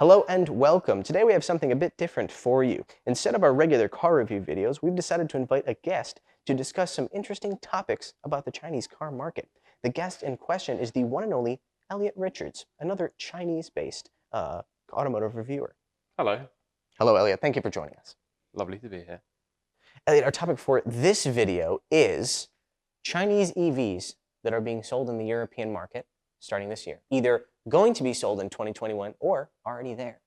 Hello and welcome. Today we have something a bit different for you. Instead of our regular car review videos, we've decided to invite a guest to discuss some interesting topics about the Chinese car market. The guest in question is the one and only Elliot Richards, another Chinese-based automotive reviewer. Hello. Hello, Elliot. Thank you for joining us. Lovely to be here. Elliot, our topic for this video is Chinese EVs that are being sold in the European market starting this year, either going to be sold in 2021 or already there.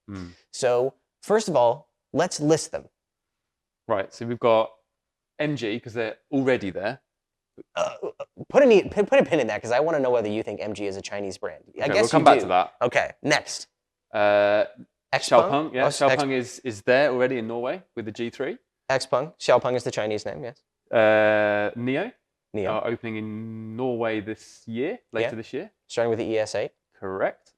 So first of all, let's list them. Right, so we've got MG, because they're already there. Put a pin in that, because I want to know whether you think MG is a Chinese brand. Okay, I guess we'll come back to that. Okay, next. Xiaopeng, yeah, Xiaopeng is there already in Norway with the G3. Xpeng, Xiaopeng is the Chinese name, yes. Neo are opening in Norway this year, later this year. Starting with the ES8. Correct.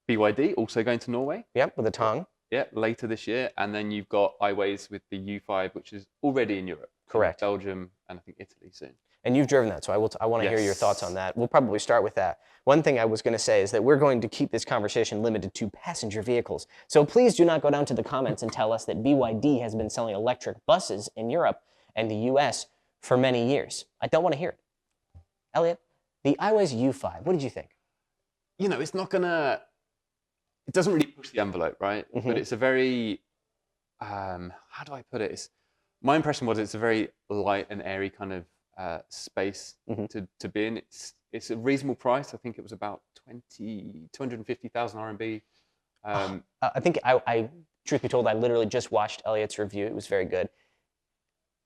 BYD also going to Norway. Yep, with the Tang. Yeah, later this year. And then you've got iWays with the U5, which is already in Europe. Correct. Belgium and I think Italy soon. And you've driven that, so I want to hear your thoughts on that. We'll probably start with that. One thing I was going to say is that we're going to keep this conversation limited to passenger vehicles. So please do not go down to the comments and tell us that BYD has been selling electric buses in Europe and the US for many years. I don't want to hear it. Elliot, the iWays U5, what did you think? You know, it's not gonna, it doesn't really push the envelope, right? But it's a very, how do I put it? My impression was it's a very light and airy kind of space to be in. It's a reasonable price. I think it was about 250,000 RMB. I think truth be told, I literally just watched Elliot's review. It was very good.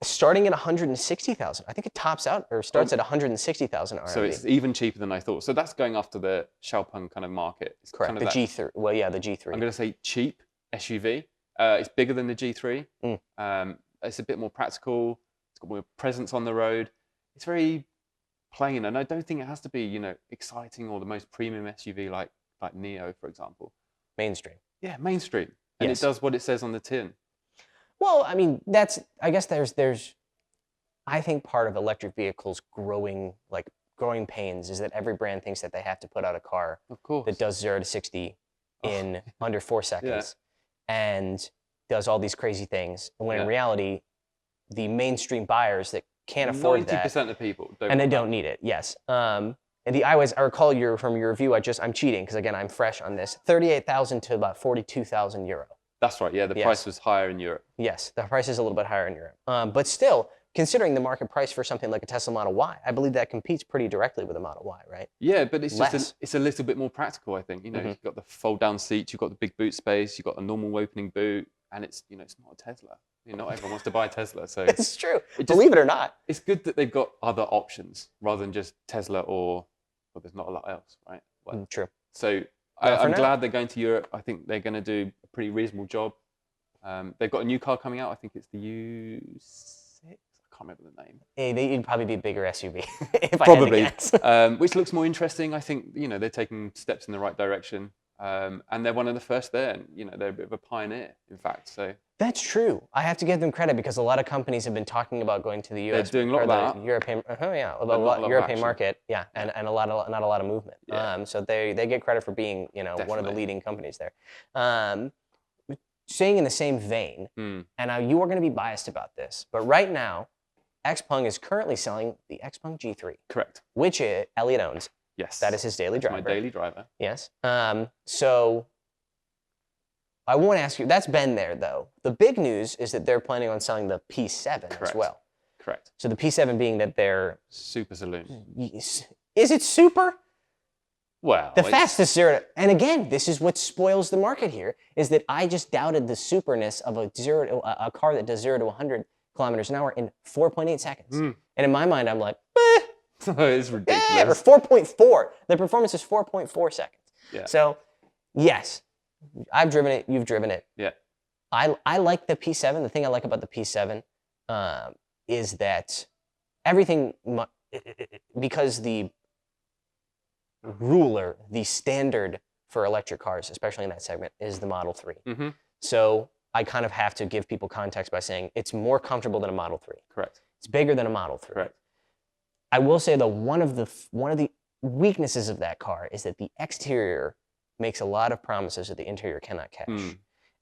Starting at 160,000. I think it tops out or starts at 160,000 RMB. So it's even cheaper than I thought. So that's going after the Xiaopeng kind of market. It's correct. Kind of the G3. Well, yeah, the G3. I'm going to say cheap SUV. It's bigger than the G3. It's a bit more practical. It's got more presence on the road. It's very plain, and I don't think it has to be, you know, exciting or the most premium SUV like Neo, for example. Mainstream. Yeah, mainstream. And it does what it says on the tin. Well, I mean, I guess there's, I think part of electric vehicles growing pains is that every brand thinks that they have to put out a car that does 0 to 60 in under 4 seconds and does all these crazy things. And when in reality, the mainstream buyers that can't afford that. 90% of people don't. And they don't need it, yes. And the iWays, I recall from your review, I'm cheating because again, I'm fresh on this, 38,000 to about 42,000 euro. That's right, yeah, the price was higher in Europe. Yes, the price is a little bit higher in Europe. But still, considering the market price for something like a Tesla Model Y, I believe that competes pretty directly with a Model Y, right? Yeah, but it's it's a little bit more practical, I think. You know, you've got the fold-down seats, you've got the big boot space, you've got a normal opening boot, and it's not a Tesla. You know, not everyone wants to buy a Tesla, so it's true. Believe it or not, it's good that they've got other options rather than just Tesla or there's not a lot else, right? Well, true. So I'm glad they're going to Europe. I think they're going to do a pretty reasonable job. They've got a new car coming out. I think it's the U6. I can't remember the name. It'd probably be a bigger SUV, if probably. I had to guess. Which looks more interesting. I think, you know, they're taking steps in the right direction. And they're one of the first there. And, you know, they're a bit of a pioneer, in fact. So that's true. I have to give them credit because a lot of companies have been talking about going to the US. They're doing a lot of that. European, European market, and not a lot of movement. Yeah. So they get credit for being, you know, one of the leading companies there. Staying in the same vein, and you are going to be biased about this, but right now, Xpeng is currently selling the Xpeng G3. Correct. Which Elliot owns. Yes. That is his daily driver. My daily driver. Yes. So I want to ask you, that's been there though. The big news is that they're planning on selling the P7 as well. Correct. So the P7 being that they're... Super saloon. Is it super? Well, the fastest zero, and again, this is what spoils the market here, is that I just doubted the superness of a car that does 0 to 100 kilometers an hour in 4.8 seconds. And in my mind, I'm like, it's ridiculous. Or 4.4. The performance is 4.4 seconds. Yeah. So, yes, I've driven it. You've driven it. Yeah. I like the P7. The thing I like about the P7 is that everything, because the standard for electric cars, especially in that segment, is the Model 3. So I kind of have to give people context by saying it's more comfortable than a Model 3. Correct. It's bigger than a Model 3. Correct. I will say though, one of the weaknesses of that car is that the exterior makes a lot of promises that the interior cannot cash.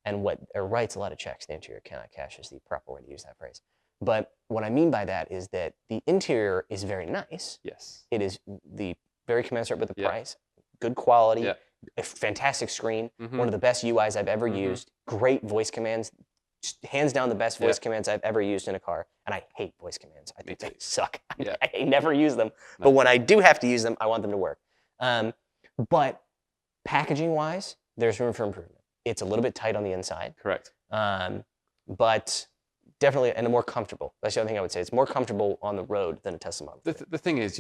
And or writes a lot of checks the interior cannot cash is the proper way to use that phrase. But what I mean by that is that the interior is very nice. Yes. It is very commensurate with the price, good quality, a fantastic screen, one of the best UIs I've ever used, great voice commands, hands down the best voice commands I've ever used in a car. And I hate voice commands. I think they suck. I never use them. No. But when I do have to use them, I want them to work. But packaging-wise, there's room for improvement. It's a little bit tight on the inside. Correct. But definitely, and more comfortable. That's the other thing I would say. It's more comfortable on the road than a Tesla Model 3. The thing is,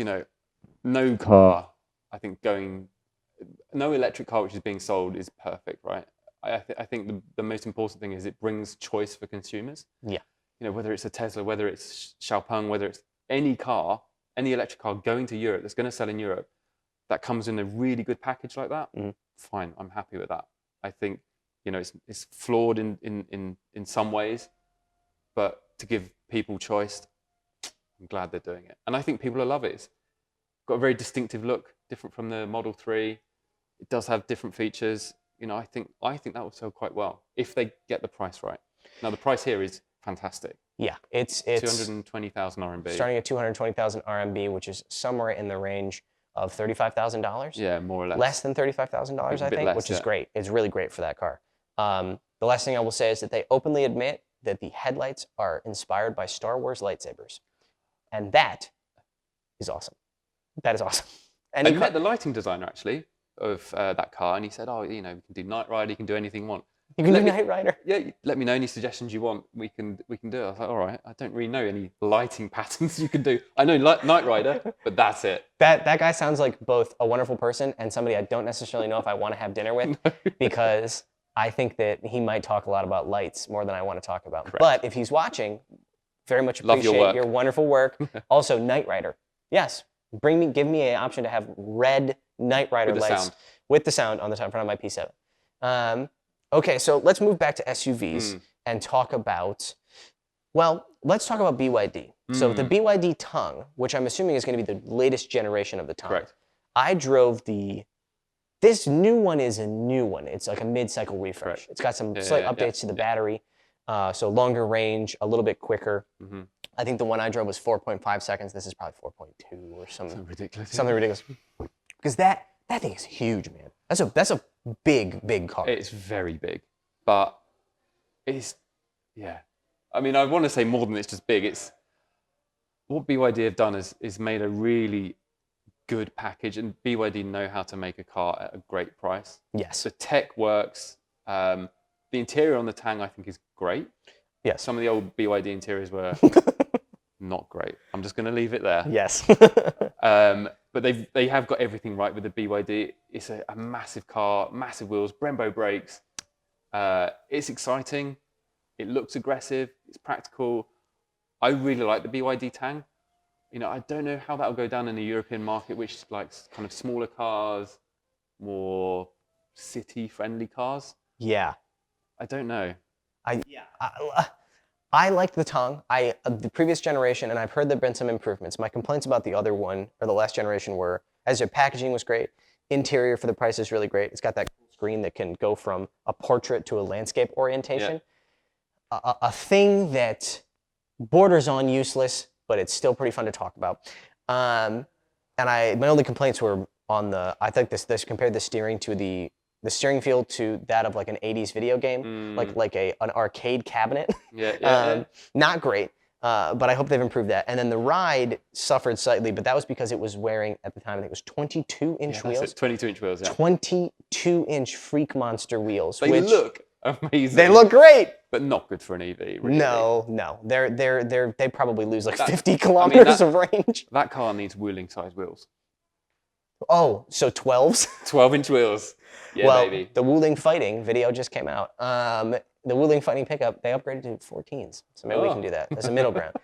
no car, I think no electric car which is being sold is perfect, right? I think the most important thing is it brings choice for consumers. Yeah. Whether it's a Tesla, whether it's Xiaopeng, whether it's any car, any electric car going to Europe that's going to sell in Europe, that comes in a really good package like that, fine, I'm happy with that. I think, it's flawed in some ways, but to give people choice, I'm glad they're doing it. And I think people will love it. It's got a very distinctive look, different from the Model 3. It does have different features. I think that will sell quite well if they get the price right. Now, the price here is fantastic. Yeah, it's 220,000 RMB. Starting at 220,000 RMB, which is somewhere in the range of $35,000. Yeah, more or less. Less than $35,000, I think, which is great. It's really great for that car. The last thing I will say is that they openly admit that the headlights are inspired by Star Wars lightsabers. And that is awesome. That is awesome. And I met the lighting designer, actually, of that car, and he said, we can do Night Rider, you can do anything you want. You can do Night Rider? Yeah, let me know any suggestions you want. We can do it. I was like, all right, I don't really know any lighting patterns you can do. I know Night Rider, but that's it. That guy sounds like both a wonderful person and somebody I don't necessarily know if I want to have dinner with, because I think that he might talk a lot about lights more than I want to talk about. Correct. But if he's watching, very much appreciate your wonderful work. Also, Night Rider. Yes, give me an option to have red Night Rider lights with the sound on the front of my P7. Okay, so let's move back to SUVs and talk about, let's talk about BYD. So the BYD Tang, which I'm assuming is going to be the latest generation of the Tang. Correct. I drove this new one is a new one. It's like a mid-cycle refresh. Correct. It's got some slight updates to the battery, so longer range, a little bit quicker. I think the one I drove was 4.5 seconds. This is probably 4.2 or something ridiculous. Something ridiculous. Because that thing is huge, man. That's a big car. It's very big, but I mean, I want to say more than it's just big. It's what BYD have done is made a really good package, and BYD know how to make a car at a great price. Yes. The tech works. The interior on the Tang, I think, is great. Yes. Some of the old BYD interiors were not great. I'm just going to leave it there. Yes. But they have got everything right with the BYD. It's a massive car, massive wheels, Brembo brakes. It's exciting. It looks aggressive. It's practical. I really like the BYD Tang. I don't know how that'll go down in the European market, which likes kind of smaller cars, more city-friendly cars. Yeah. I don't know. I liked the Tang. The previous generation, and I've heard there've been some improvements. My complaints about the other one, or the last generation, were, as your packaging was great, interior for the price is really great. It's got that screen that can go from a portrait to a landscape orientation. Yeah. A thing that borders on useless, but it's still pretty fun to talk about. And my only complaints were on I think this compared the steering to the steering feel to that of like an 80s video game, like an arcade cabinet. Not great, but I hope they've improved that. And then the ride suffered slightly, but that was because it was wearing, at the time, I think it was 22-inch wheels. 22-inch wheels, yeah. 22-inch freak monster wheels. They look amazing. They look great. But not good for an EV, really. No. They probably lose like 50 kilometers of range. That car needs wheeling-sized wheels. Oh, so 12s? 12-inch wheels. Yeah, baby. The Wuling Fighting video just came out. The Wuling Fighting pickup, they upgraded to 14s. So maybe we can do that as a middle ground.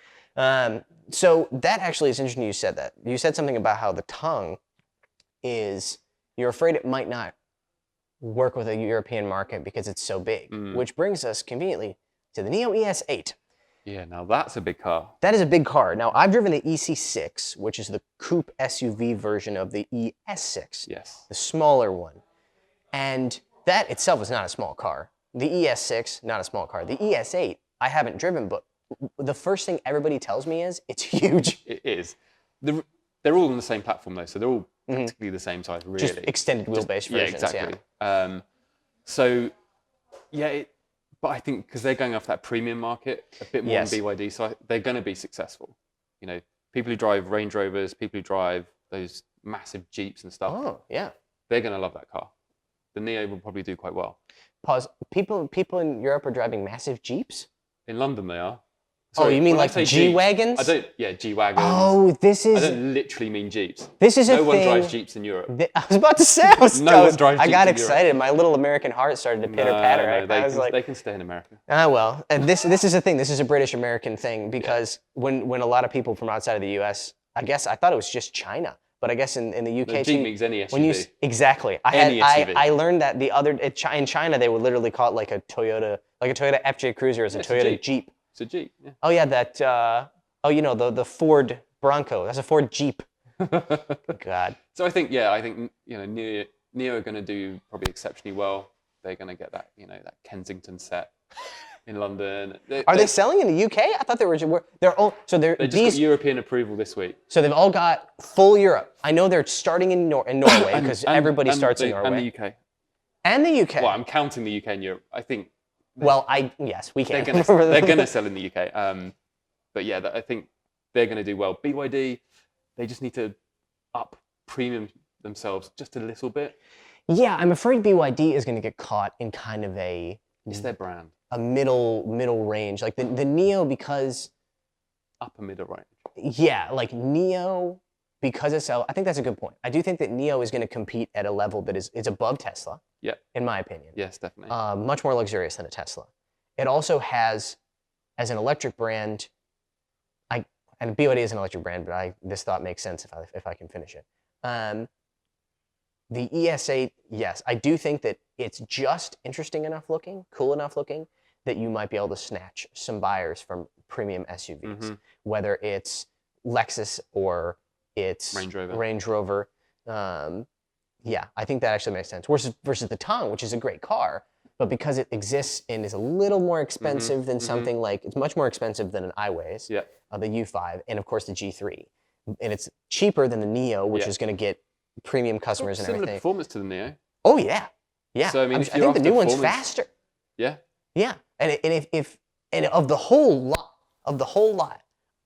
So that actually is interesting you said that. You said something about how the Tang you're afraid it might not work with a European market because it's so big, which brings us conveniently to the Neo ES8. Yeah, now that's a big car. That is a big car. Now, I've driven the EC6, which is the coupe SUV version of the ES6. Yes. The smaller one. And that itself is not a small car. The ES6, not a small car. The ES8, I haven't driven, but the first thing everybody tells me is it's huge. It is. They're all on the same platform though, so they're all practically the same size, really. Just extended wheelbase versions. Yeah, exactly. So, yeah, but I think because they're going off that premium market a bit more than BYD, so they're going to be successful. You know, people who drive Range Rovers, people who drive those massive Jeeps and stuff. Oh, yeah. They're going to love that car. The Neo will probably do quite well. Pause. People in Europe are driving massive Jeeps? In London, they are. Sorry, you mean like G-Wagons? G-Wagons. Oh, this is... I don't literally mean Jeeps. This is a thing... No one drives Jeeps in Europe. I was about to say, I got excited. My little American heart started to pitter-patter. No, they can stay in America. Well, and this is a thing. This is a British-American thing because when a lot of people from outside of the U.S., I guess I thought it was just China, but I guess in the UK... The Jeep means any SUV. Exactly. I learned that in China, they would literally call it like a Toyota FJ Cruiser is a Toyota Jeep. It's a Jeep. Yeah. Oh yeah, the Ford Bronco. That's a Ford Jeep. God. So I think Neo are going to do probably exceptionally well. They're going to get that that Kensington set in London. Are they selling in the UK? I thought they were. They just got European approval this week. So they've all got full Europe. I know they're starting in Norway because everybody starts in Norway. And the UK. And the UK. Well, I'm counting the UK and Europe. I think. Well, yes, we can. They're going to sell in the UK. But yeah, I think they're going to do well. BYD, they just need to up premium themselves just a little bit. Yeah, I'm afraid BYD is going to get caught in kind of it's their brand. A middle range. Like the Neo because... Upper middle range. Yeah, like Neo, because it's... I think that's a good point. I do think that Neo is going to compete at a level that is above Tesla. Yeah. In my opinion. Yes, definitely. Much more luxurious than a Tesla. It also has, as an electric brand, and BYD is an electric brand, but this thought makes sense if I can finish it. The ES8, yes, I do think that it's just interesting enough looking, cool enough looking, that you might be able to snatch some buyers from premium SUVs, whether it's Lexus or it's Range Rover. Yeah, I think that actually makes sense. Versus the Tang, which is a great car, but because it exists and is a little more expensive than something like, it's much more expensive than an iWays, the U5, and of course the G3. And it's cheaper than the Neo, which is going to get premium customers and everything. Similar performance to the Neo. Oh, yeah. Yeah. So, I think the new one's faster. Yeah. Yeah. And if of the whole lot,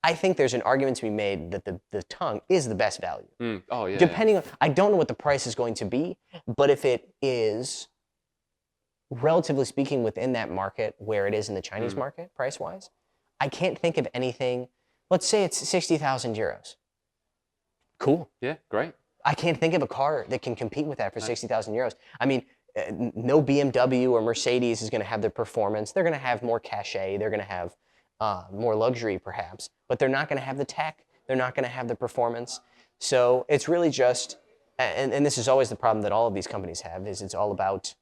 I think there's an argument to be made that the Tang is the best value. Oh, yeah. Depending on, I don't know what the price is going to be, but if it is, relatively speaking, within that market where it is in the Chinese market, price-wise, I can't think of anything. Let's say it's 60,000 euros. Cool. Yeah, great. I can't think of a car that can compete with that for 60,000 euros. I mean, no BMW or Mercedes is going to have the performance. They're going to have more cachet. They're going to have more luxury, perhaps, but they're not going to have the tech. They're not going to have the performance. So it's really just, and this is always the problem that all of these companies have, is it's all about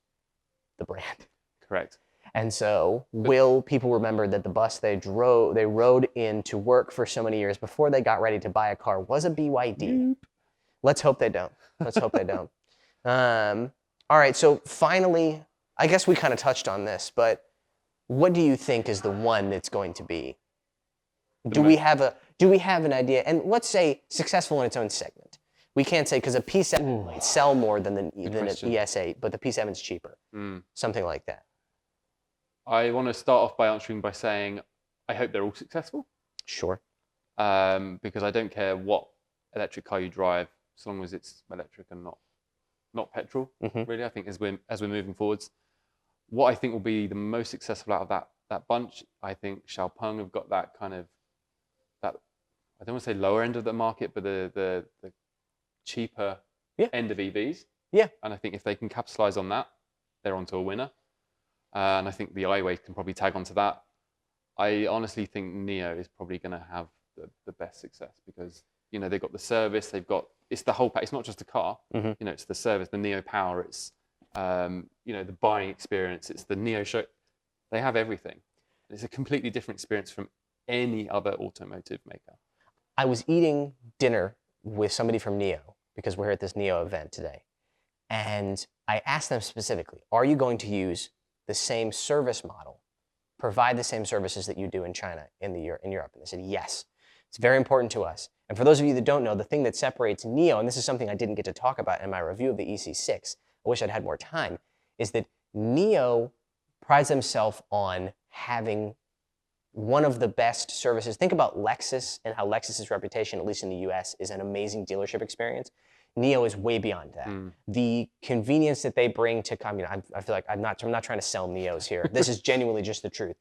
the brand. Correct. And so will people remember that the bus they rode in to work for so many years before they got ready to buy a car was a BYD? Let's hope they don't. Let's hope they don't. All right, so finally, I guess we kind of touched on this, but what do you think is the one that's going to be? Do we have an idea? And let's say successful in its own segment. We can't say because a P7 might sell more than an ES8, but the P7 is cheaper. Something like that. I want to start off by answering by saying I hope they're all successful. Sure. Because I don't care what electric car you drive, as long as it's electric and not petrol. Really, I think as we're moving forwards, what I think will be the most successful out of that bunch, I think Xiaopeng have got that kind of that, I don't want to say lower end of the market, but the cheaper end of EVs. Yeah. And I think if they can capitalize on that, they're onto a winner. And I think the iWay can probably tag onto that. I honestly think Neo is probably going to have the best success because they've got the service, it's the whole pack. It's not just a car. It's the service, the Neo Power. It's the buying experience. It's the Neo Show. They have everything. It's a completely different experience from any other automotive maker. I was eating dinner with somebody from Neo because we're at this Neo event today, And I asked them specifically, are you going to use the same service model, provide the same services that you do in China, in Europe? And they said, yes. It's very important to us. And for those of you that don't know, the thing that separates NIO, and this is something I didn't get to talk about in my review of the EC6, I wish I'd had more time, is that NIO prides themselves on having one of the best services. Think about Lexus and how Lexus's reputation, at least in the US, is an amazing dealership experience. NIO is way beyond that. The convenience that they bring to, I feel like I'm not trying to sell NIOs here. This is genuinely just the truth.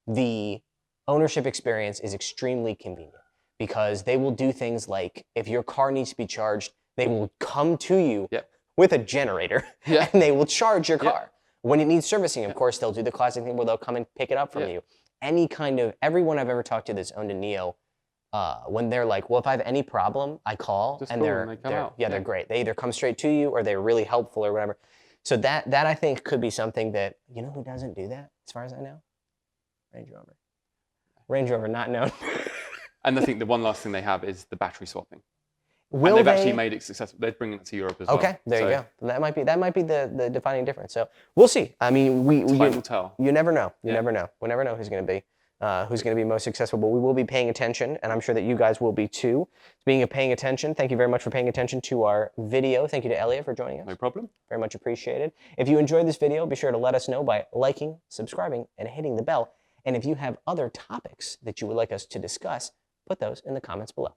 The ownership experience is extremely convenient because they will do things like if your car needs to be charged, they will come to you with a generator and they will charge your car. When it needs servicing, of course, they'll do the classic thing where they'll come and pick it up from you. Everyone I've ever talked to that's owned a NIO, when they're like, well, if I have any problem, I call, and they're great. They either come straight to you or they're really helpful or whatever. So that I think could be something that, you know who doesn't do that, as far as I know? Range Rover. Range Rover, not known. And I think the one last thing they have is the battery swapping. And they've actually made it successful. They're bringing it to Europe as well. Okay, there you go. That might be the defining difference. So we'll see. I mean, time will tell. You never know. You never know. We'll never know who's going to be most successful. But we will be paying attention, and I'm sure that you guys will be too. Paying attention. Thank you very much for paying attention to our video. Thank you to Elliot for joining us. No problem. Very much appreciated. If you enjoyed this video, be sure to let us know by liking, subscribing, and hitting the bell. And if you have other topics that you would like us to discuss, put those in the comments below.